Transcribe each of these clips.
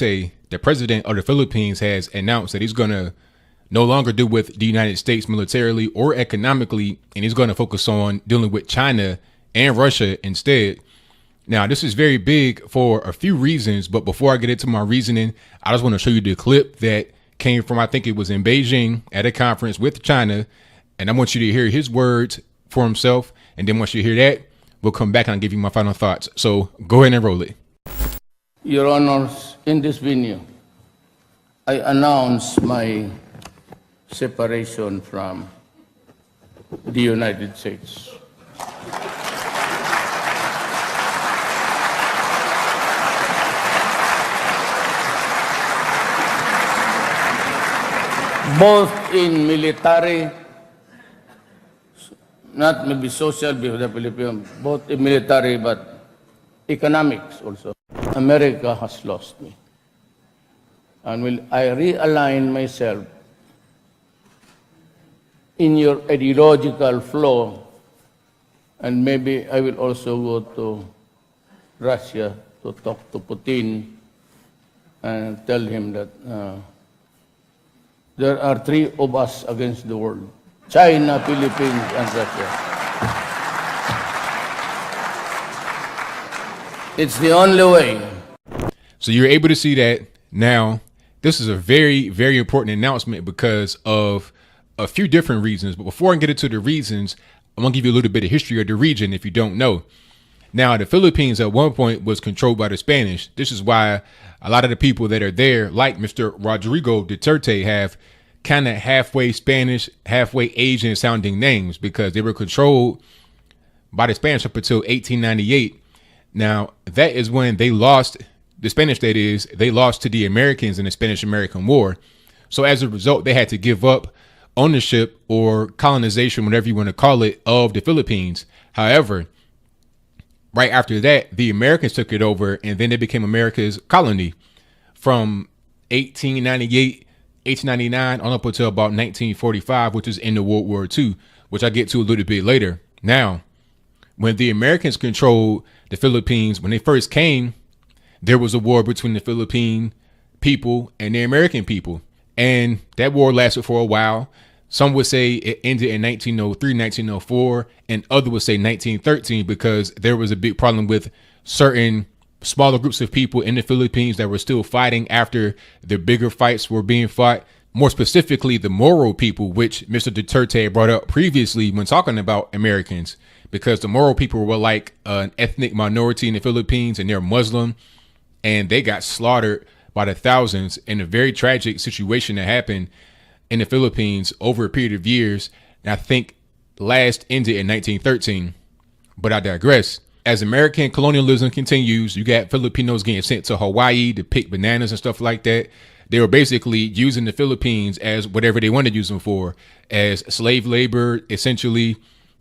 the president of the Philippines, has announced that he's going to no longer deal with the United States militarily or economically, and he's going to focus on dealing with China and Russia instead. Now, this is very big for a few reasons, but before I get into my reasoning, I just want to show you the clip that came from, I think it was in Beijing at a conference with China, and I want you to hear his words for himself, and then once you hear that, we'll come back and I'll give you my final thoughts. So go ahead and roll it. Your Honors, in this venue, I announce my separation from the United States. Both in military, not maybe social because the Philippines, both in military but economics also. America has lost me. And will I realign myself in your ideological flow, and maybe I will also go to Russia to talk to Putin and tell him that there are three of us against the world: China, Philippines, and Russia. It's the only way. So you're able to see that now. This is a very, very important announcement because of a few different reasons. But before I get into the reasons, I'm going to give you a little bit of history of the region if you don't know. Now, the Philippines at one point was controlled by the Spanish. This is why a lot of the people that are there, like Mr. Rodrigo Duterte, have kind of halfway Spanish, halfway Asian sounding names because they were controlled by the Spanish up until 1898. Now, that is when they lost, the Spanish, that is, they lost to the Americans in the Spanish-American War. So as a result, they had to give up ownership or colonization, whatever you want to call it, of the Philippines. However, right after that, the Americans took it over, and then they became America's colony from 1898, 1899 on up until about 1945, which is in the World War II, which I get to a little bit later. Now, when the Americans controlled the Philippines, when they first came, there was a war between the Philippine people and the American people. And that war lasted for a while. Some would say it ended in 1903, 1904, and others would say 1913 because there was a big problem with certain smaller groups of people in the Philippines that were still fighting after the bigger fights were being fought. More specifically, the Moro people, which Mr. Duterte brought up previously when talking about Americans, because the Moro people were like an ethnic minority in the Philippines, and they're Muslim, and they got slaughtered by the thousands in a very tragic situation that happened in the Philippines over a period of years. And I think last ended in 1913, but I digress. As American colonialism continues, you got Filipinos getting sent to Hawaii to pick bananas and stuff like that. They were basically using the Philippines as whatever they wanted to use them for, as slave labor, essentially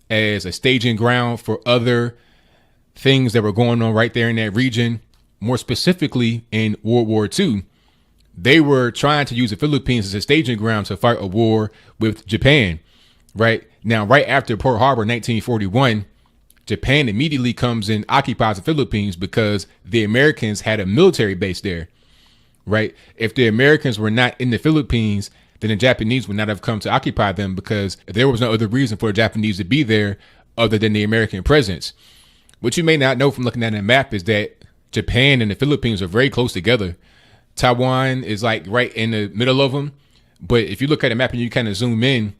as a staging ground for other things that were going on right there in that region. More specifically, in World War II, they were trying to use the Philippines as a staging ground to fight a war with Japan. Right now, right after Pearl Harbor, 1941, Japan immediately comes and occupies the Philippines because the Americans had a military base there. Right. If the Americans were not in the Philippines, then the Japanese would not have come to occupy them because there was no other reason for the Japanese to be there other than the American presence. What you may not know from looking at a map is that Japan and the Philippines are very close together. Taiwan is like right in the middle of them. But if you look at a map and you kind of zoom in,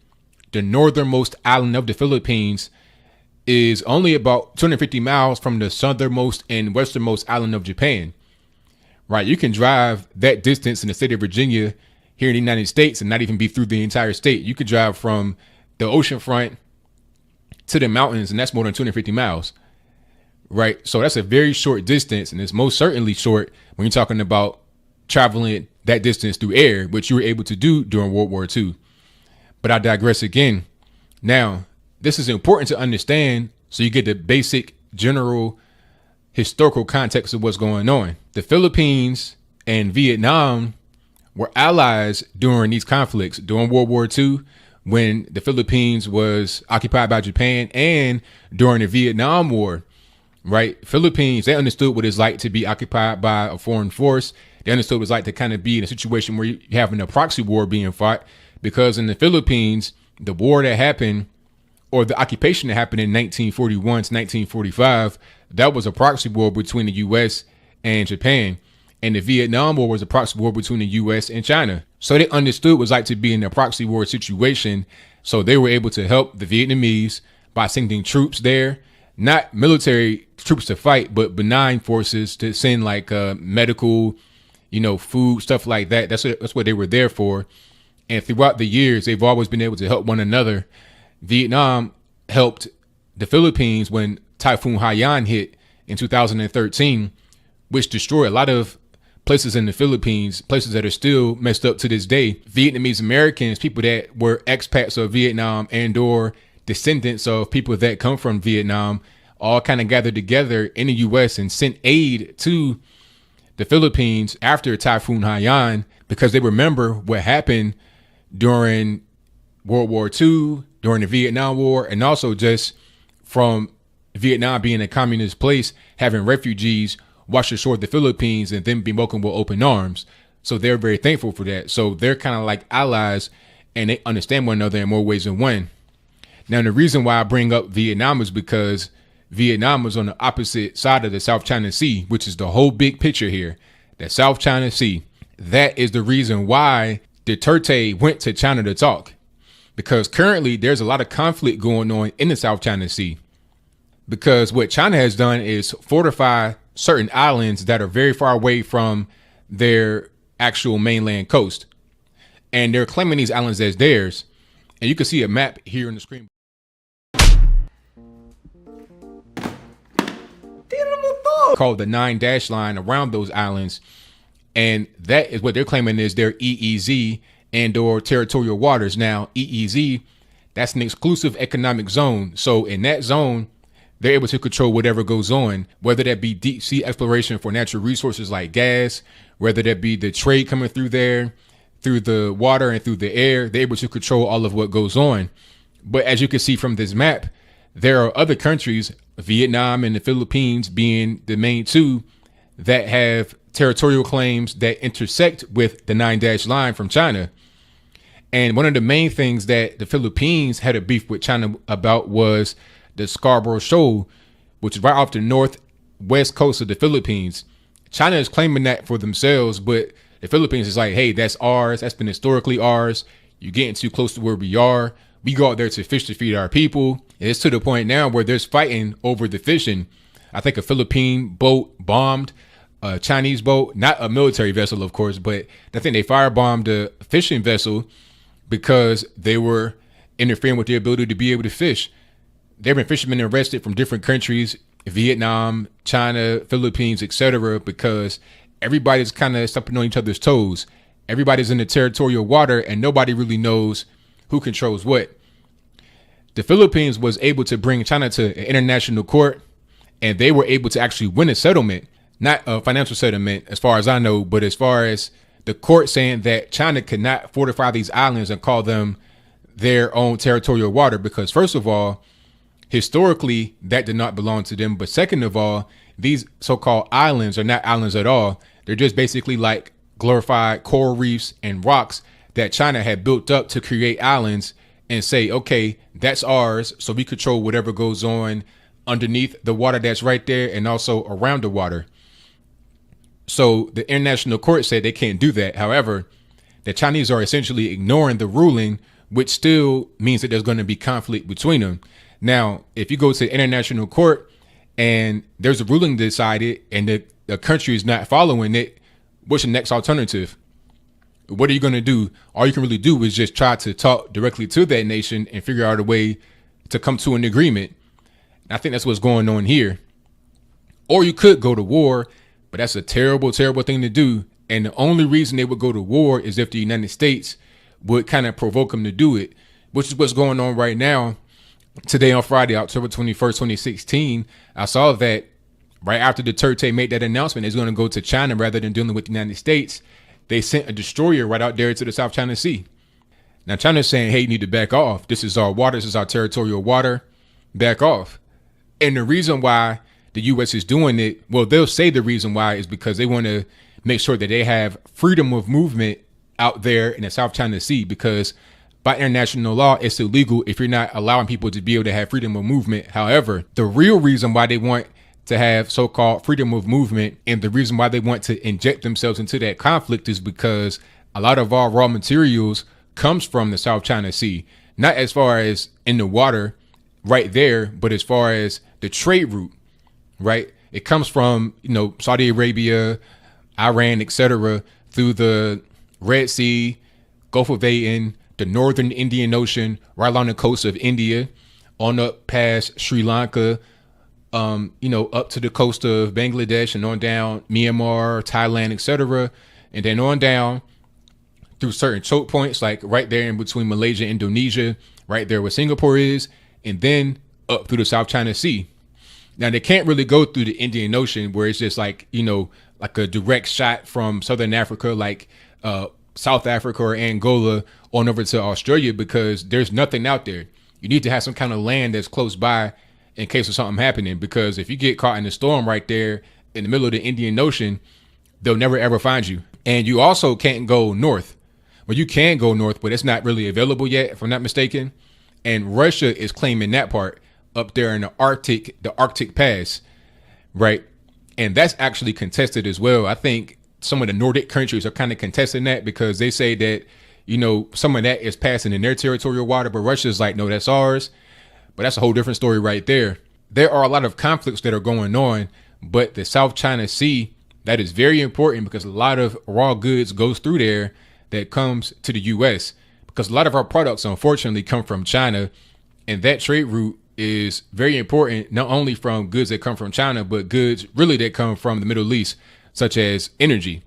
the northernmost island of the Philippines is only about 250 miles from the southernmost and westernmost island of Japan. Right. You can drive that distance in the state of Virginia here in the United States and not even be through the entire state. You could drive from the ocean front to the mountains, and that's more than 250 miles. Right. So that's a very short distance. And it's most certainly short when you're talking about traveling that distance through air, which you were able to do during World War II. But I digress again. Now, this is important to understand so you get the basic general historical context of what's going on. The Philippines and Vietnam were allies during these conflicts during World War II, when the Philippines was occupied by Japan, and during the Vietnam War. Right. Philippines, they understood what it's like to be occupied by a foreign force. They understood what it was like to kind of be in a situation where you're having a proxy war being fought, because in the Philippines, the war that happened, or the occupation that happened in 1941 to 1945, that was a proxy war between the U.S. and Japan. And the Vietnam War was a proxy war between the U.S. and China. So they understood what it was like to be in a proxy war situation. So they were able to help the Vietnamese by sending troops there, not military troops to fight, but benign forces to send like medical, food, stuff like that. That's what they were there for. And throughout the years, they've always been able to help one another. Vietnam helped the Philippines when Typhoon Haiyan hit in 2013, which destroyed a lot of places in the Philippines, places that are still messed up to this day. Vietnamese Americans, people that were expats of Vietnam and or descendants of people that come from Vietnam, all kind of gathered together in the U.S. and sent aid to the Philippines after Typhoon Haiyan, because they remember what happened during World War II, during the Vietnam War, and also just from Vietnam being a communist place, having refugees wash ashore the Philippines and then be welcomed with open arms. So they're very thankful for that. So they're kind of like allies, and they understand one another in more ways than one. Now, the reason why I bring up Vietnam is because Vietnam was on the opposite side of the South China Sea, which is the whole big picture here. The South China Sea. That is the reason why Duterte went to China to talk, because currently there's a lot of conflict going on in the South China Sea. Because what China has done is fortify certain islands that are very far away from their actual mainland coast. And they're claiming these islands as theirs. And you can see a map here on the screen. Called the 9-dash line around those islands. And that is what they're claiming is their EEZ and or territorial waters. Now, EEZ, that's an exclusive economic zone. So in that zone, they're able to control whatever goes on, whether that be deep sea exploration for natural resources like gas, whether that be the trade coming through there, through the water and through the air. They're able to control all of what goes on. But as you can see from this map, there are other countries, Vietnam and the Philippines being the main two, that have territorial claims that intersect with the 9-dash line from China. And one of the main things that the Philippines had a beef with China about was the Scarborough Shoal, which is right off the northwest coast of the Philippines. China is claiming that for themselves, but the Philippines is like, hey, that's ours. That's been historically ours. You're getting too close to where we are. We go out there to fish to feed our people. And it's to the point now where there's fighting over the fishing. I think a Philippine boat bombed a Chinese boat, not a military vessel, of course, but I think they firebombed a fishing vessel because they were interfering with their ability to be able to fish. There have been fishermen arrested from different countries, Vietnam, China, Philippines, etc., because everybody's kind of stepping on each other's toes. Everybody's in the territorial water and nobody really knows who controls what. The Philippines was able to bring China to an international court, and they were able to actually win a settlement, not a financial settlement as far as I know, but as far as the court saying that China could not fortify these islands and call them their own territorial water, because first of all, historically, that did not belong to them. But second of all, these so-called islands are not islands at all. They're just basically like glorified coral reefs and rocks that China had built up to create islands and say, okay, that's ours. So we control whatever goes on underneath the water that's right there and also around the water. So the international court said they can't do that. However, the Chinese are essentially ignoring the ruling, which still means that there's going to be conflict between them. Now, if you go to the international court and there's a ruling decided and the country is not following it, what's the next alternative? What are you going to do? All you can really do is just try to talk directly to that nation and figure out a way to come to an agreement. And I think that's what's going on here. Or you could go to war, but that's a terrible, terrible thing to do. And the only reason they would go to war is if the United States would kind of provoke them to do it, which is what's going on right now. Today on Friday, October 21st, 2016, I saw that right after Duterte made that announcement, he's going to go to China rather than dealing with the United States. They sent a destroyer right out there to the South China Sea. Now, China's saying, hey, you need to back off. This is our water. This is our territorial water. Back off. And the reason why the U.S. is doing it, well, they'll say the reason why is because they want to make sure that they have freedom of movement out there in the South China Sea, because by international law, it's illegal if you're not allowing people to be able to have freedom of movement. However, the real reason why they want to have so-called freedom of movement, and the reason why they want to inject themselves into that conflict, is because a lot of our raw materials comes from the South China Sea, not as far as in the water right there, but as far as the trade route, right? It comes from, Saudi Arabia, Iran, etc., through the Red Sea, Gulf of Aden, the northern Indian Ocean, right along the coast of India, on up past Sri Lanka, up to the coast of Bangladesh, and on down Myanmar, Thailand, etc., and then on down through certain choke points, like right there in between Malaysia and Indonesia, right there where Singapore is, and then up through the South China Sea. Now, they can't really go through the Indian Ocean, where it's just like a direct shot from Southern Africa, like South Africa or Angola, on over to Australia, because there's nothing out there. You need to have some kind of land that's close by in case of something happening, because if you get caught in a storm right there in the middle of the Indian Ocean, they'll never ever find you. And you also can't go north. Well, you can go north, but it's not really available yet, if I'm not mistaken. And Russia is claiming that part up there in the Arctic Pass, right? And that's actually contested as well. I think some of the Nordic countries are kind of contesting that, because they say that, some of that is passing in their territorial water, but Russia's like, no, that's ours. But that's a whole different story right there. There are a lot of conflicts that are going on, but the South China Sea, that is very important, because a lot of raw goods goes through there that comes to the U.S., because a lot of our products, unfortunately, come from China. And that trade route is very important, not only from goods that come from China, but goods really that come from the Middle East, such as energy.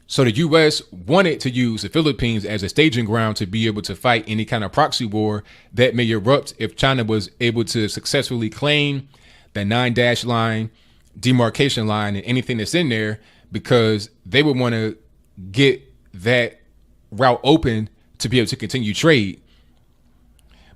So the U.S. wanted to use the Philippines as a staging ground to be able to fight any kind of proxy war that may erupt if China was able to successfully claim the 9-dash line, demarcation line, and anything that's in there, because they would want to get that route open to be able to continue trade.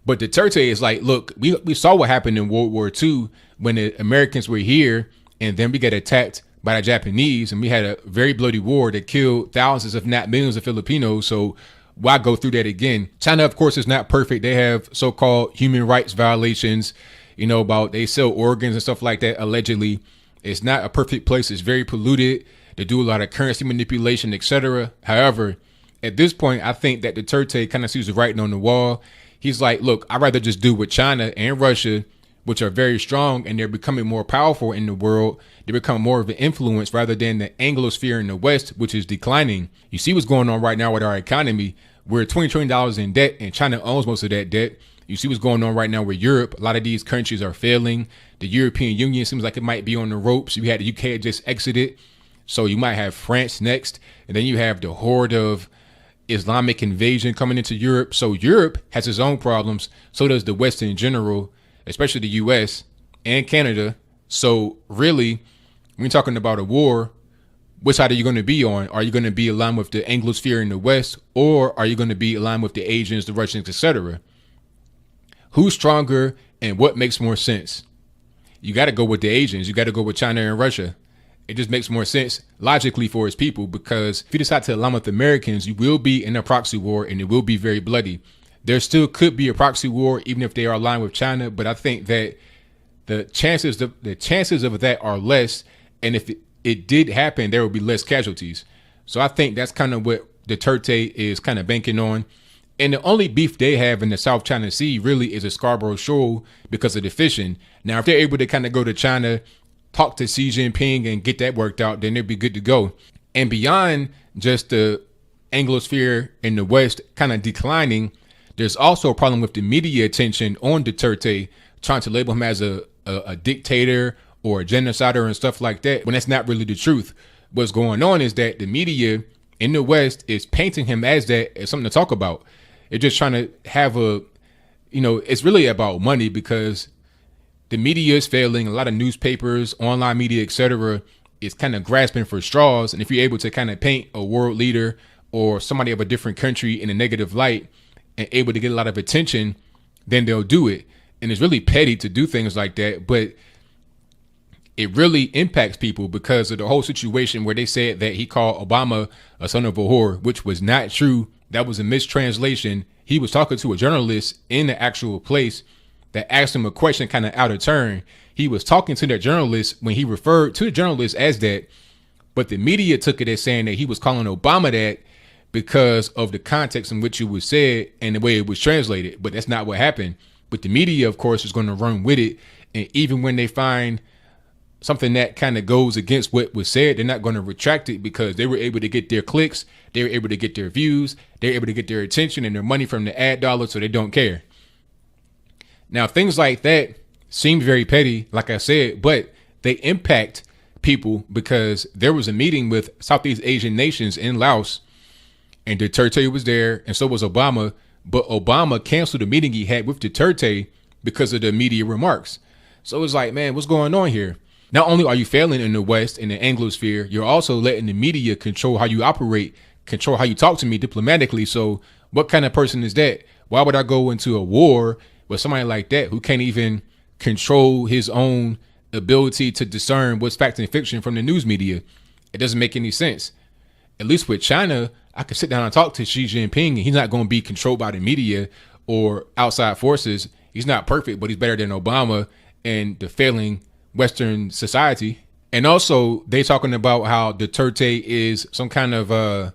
But Duterte is like, look, we saw what happened in World War II when the Americans were here, and then we got attacked by the Japanese, and we had a very bloody war that killed thousands, if not millions, of Filipinos. So why go through that again? China, of course, is not perfect. They have so-called human rights violations, about they sell organs and stuff like that, allegedly. It's not a perfect place. It's very polluted. They do a lot of currency manipulation, etc. However, at this point, I think that Duterte kind of sees the writing on the wall. He's like, look, I'd rather just do with China and Russia, which are very strong, and they're becoming more powerful in the world. They become more of an influence rather than the Anglosphere in the West, which is declining. You see what's going on right now with our economy. We're $20 trillion in debt, and China owns most of that debt. You see what's going on right now with Europe. A lot of these countries are failing. The European Union seems like it might be on the ropes. You had the UK just exited. So you might have France next. And then you have the horde of Islamic invasion coming into Europe. So Europe has its own problems. So does the West in general, especially the US and Canada. So really, when you're talking about a war, which side are you going to be on? Are you going to be aligned with the Anglosphere in the West, or are you going to be aligned with the Asians, the Russians, etc.? Who's stronger and what makes more sense? You got to go with the Asians. You got to go with China and Russia. It just makes more sense logically for its people, because if you decide to align with Americans, you will be in a proxy war, and it will be very bloody. There still could be a proxy war even if they are aligned with China, but I think that the chances of that are less, and if it did happen, there will be less casualties. So I think that's kind of what Duterte is kind of banking on. And the only beef they have in the South China Sea really is the Scarborough Shoal, because of the fishing. Now, if they're able to kind of go to China, talk to Xi Jinping and get that worked out, then they'd be good to go. And beyond just the Anglosphere in the West kind of declining, there's also a problem with the media attention on Duterte, trying to label him as a dictator or a genocider and stuff like that, when that's not really the truth. What's going on is that the media in the West is painting him as that, as something to talk about. They're just trying to have it's really about money, because the media is failing. A lot of newspapers, online media, etc., is kind of grasping for straws. And if you're able to kind of paint a world leader or somebody of a different country in a negative light and able to get a lot of attention, then they'll do it. And it's really petty to do things like that. But it really impacts people because of the whole situation where they said that he called Obama a son of a whore, which was not true. That was a mistranslation. He was talking to a journalist in the actual place that asked him a question kind of out of turn. He was talking to that journalist when he referred to the journalist as that, but the media took it as saying that he was calling Obama that because of the context in which it was said and the way it was translated. But that's not what happened. But the media, of course, is going to run with it. And even when they find something that kind of goes against what was said, they're not going to retract it because they were able to get their clicks. They were able to get their views. They were able to get their attention and their money from the ad dollars, so they don't care. Now, things like that seem very petty, like I said, but they impact people because there was a meeting with Southeast Asian nations in Laos, and Duterte was there, and so was Obama. But Obama canceled the meeting he had with Duterte because of the media remarks. So it's like, man, what's going on here? Not only are you failing in the West, in the Anglosphere, you're also letting the media control how you operate, control how you talk to me diplomatically. So what kind of person is that? Why would I go into a war with somebody like that who can't even control his own ability to discern what's fact and fiction from the news media? It doesn't make any sense. At least with China, I could sit down and talk to Xi Jinping and he's not going to be controlled by the media or outside forces. He's not perfect, but he's better than Obama and the failing Western society. And also they talking about how Duterte is some kind of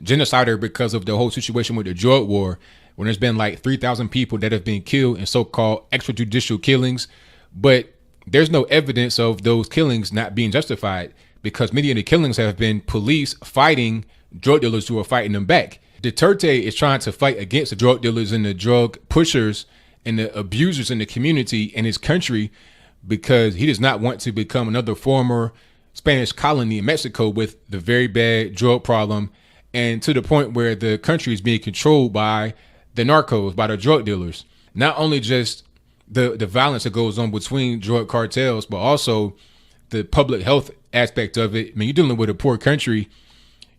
genocider because of the whole situation with the drug war, when there's been like 3,000 people that have been killed in so-called extrajudicial killings. But there's no evidence of those killings not being justified because many of the killings have been police fighting drug dealers who are fighting them back. Duterte is trying to fight against the drug dealers and the drug pushers and the abusers in the community in his country because he does not want to become another former Spanish colony in Mexico with the very bad drug problem, and to the point where the country is being controlled by the narcos, by the drug dealers. Not only just the violence that goes on between drug cartels, but also the public health aspect of it. I mean, you're dealing with a poor country.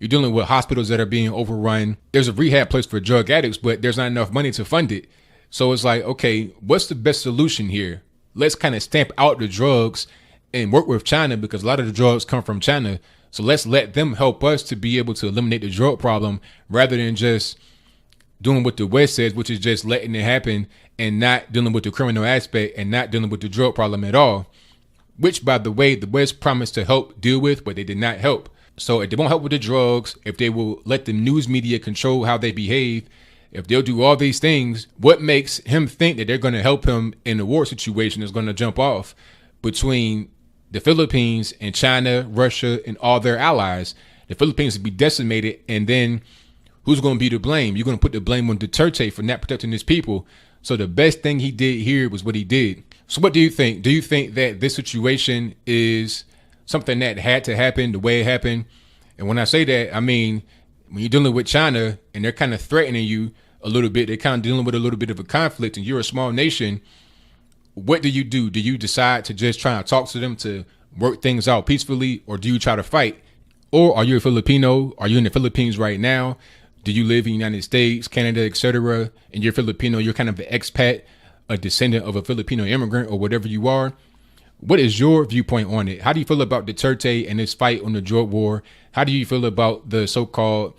You're dealing with hospitals that are being overrun. There's a rehab place for drug addicts, but there's not enough money to fund it. So it's like, okay, what's the best solution here? Let's kind of stamp out the drugs and work with China because a lot of the drugs come from China. So let's let them help us to be able to eliminate the drug problem rather than just doing what the West says, which is just letting it happen and not dealing with the criminal aspect and not dealing with the drug problem at all, which, by the way, the West promised to help deal with, but they did not help. So if they won't help with the drugs, if they will let the news media control how they behave, if they'll do all these things, what makes him think that they're going to help him in a war situation is going to jump off between the Philippines and China, Russia, and all their allies? The Philippines would be decimated, and then who's going to be to blame? You're going to put the blame on Duterte for not protecting his people. So the best thing he did here was what he did. So what do you think? Do you think that this situation is something that had to happen the way it happened? And when I say that, I mean, when you're dealing with China and they're kind of threatening you a little bit, they're kind of dealing with a little bit of a conflict and you're a small nation, what do? Do you decide to just try to talk to them to work things out peacefully, or do you try to fight? Or are you a Filipino? Are you in the Philippines right now? Do you live in the United States, Canada, etc., and you're Filipino, you're kind of an expat, a descendant of a Filipino immigrant or whatever you are? What is your viewpoint on it? How do you feel about Duterte and his fight on the drug war? How do you feel about the so-called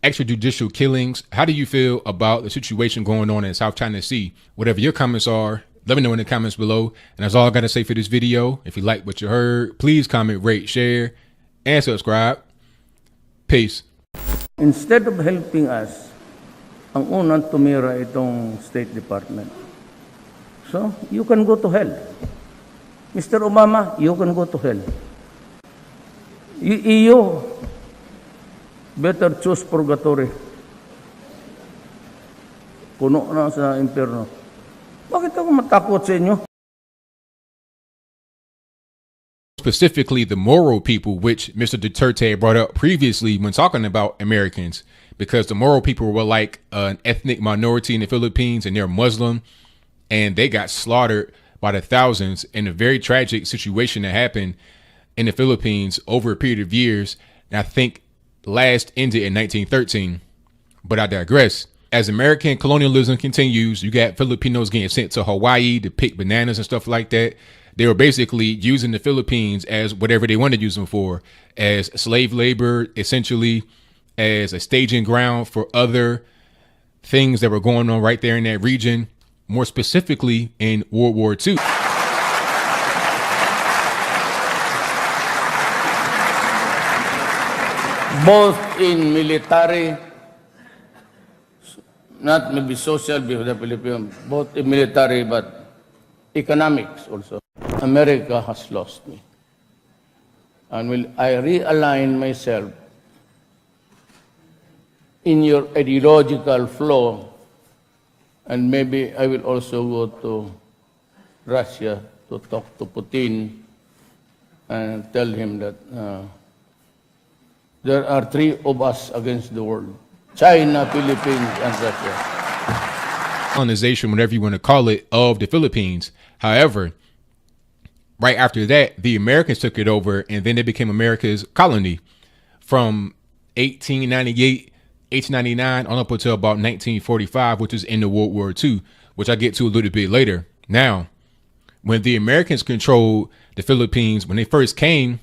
extrajudicial killings? How do you feel about the situation going on in South China Sea? Whatever your comments are, let me know in the comments below. And that's all I got to say for this video. If you like what you heard, please comment, rate, share, and subscribe. Peace. Instead of helping us, ang unang tumira itong State Department. So, you can go to hell. Mr. Obama, you can go to hell. EU, better choose purgatory. Puno na sa impyerno. Bakit ako matakot sa inyo? Specifically the moral people, which Mr. Duterte brought up previously when talking about Americans, because the moral people were like an ethnic minority in the Philippines and they're Muslim, and they got slaughtered by the thousands in a very tragic situation that happened in the Philippines over a period of years. And I think last ended in 1913. But I digress. As American colonialism continues, you got Filipinos getting sent to Hawaii to pick bananas and stuff like that. They were basically using the Philippines as whatever they wanted to use them for, as slave labor, essentially as a staging ground for other things that were going on right there in that region, more specifically in World War II. Both in military, not maybe social because the Philippines, both in military but economics also. America has lost me. And will I realign myself in your ideological flow, and maybe I will also go to Russia to talk to Putin and tell him that there are three of us against the world: China, Philippines, and Russia. Colonization, whatever you want to call it, of the Philippines. However, right after that, the Americans took it over, and then it became America's colony from 1898, 1899 on up until about 1945, which is in the World War II, which I get to a little bit later. Now, when the Americans controlled the Philippines, when they first came,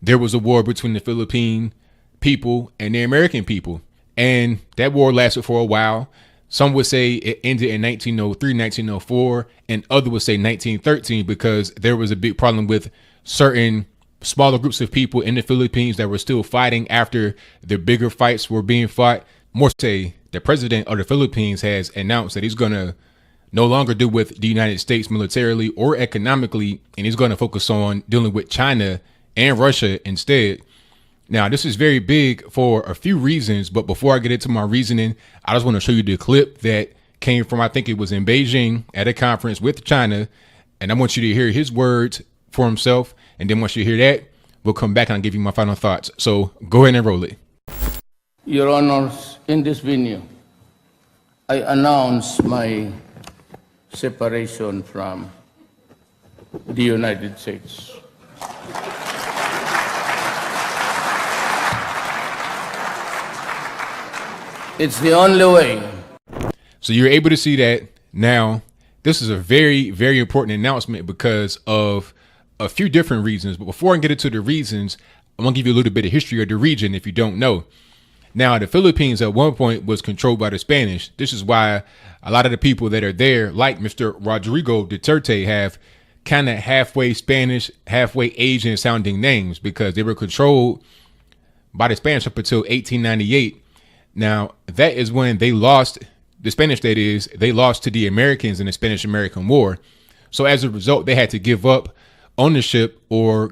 there was a war between the Philippine people and the American people. And that war lasted for a while. Some would say it ended in 1903, 1904, and others would say 1913 because there was a big problem with certain smaller groups of people in the Philippines that were still fighting after the bigger fights were being fought. More say the president of the Philippines has announced that he's going to no longer deal with the United States militarily or economically, and he's going to focus on dealing with China and Russia instead. Now, this is very big for a few reasons, but before I get into my reasoning, I just want to show you the clip that came from, I think it was in Beijing at a conference with China, and I want you to hear his words for himself, and then once you hear that, we'll come back and I'll give you my final thoughts. So go ahead and roll it. Your Honors, in this venue, I announce my separation from the United States. It's the only way. So you're able to see that now. This is a very, very important announcement because of a few different reasons. But before I get into the reasons, I'm going to give you a little bit of history of the region if you don't know. Now, the Philippines at one point was controlled by the Spanish. This is why a lot of the people that are there, like Mr. Rodrigo Duterte, have kind of halfway Spanish, halfway Asian sounding names because they were controlled by the Spanish up until 1898. Now, that is when they lost, the Spanish that is, they lost to the Americans in the Spanish-American War. So as a result, they had to give up ownership or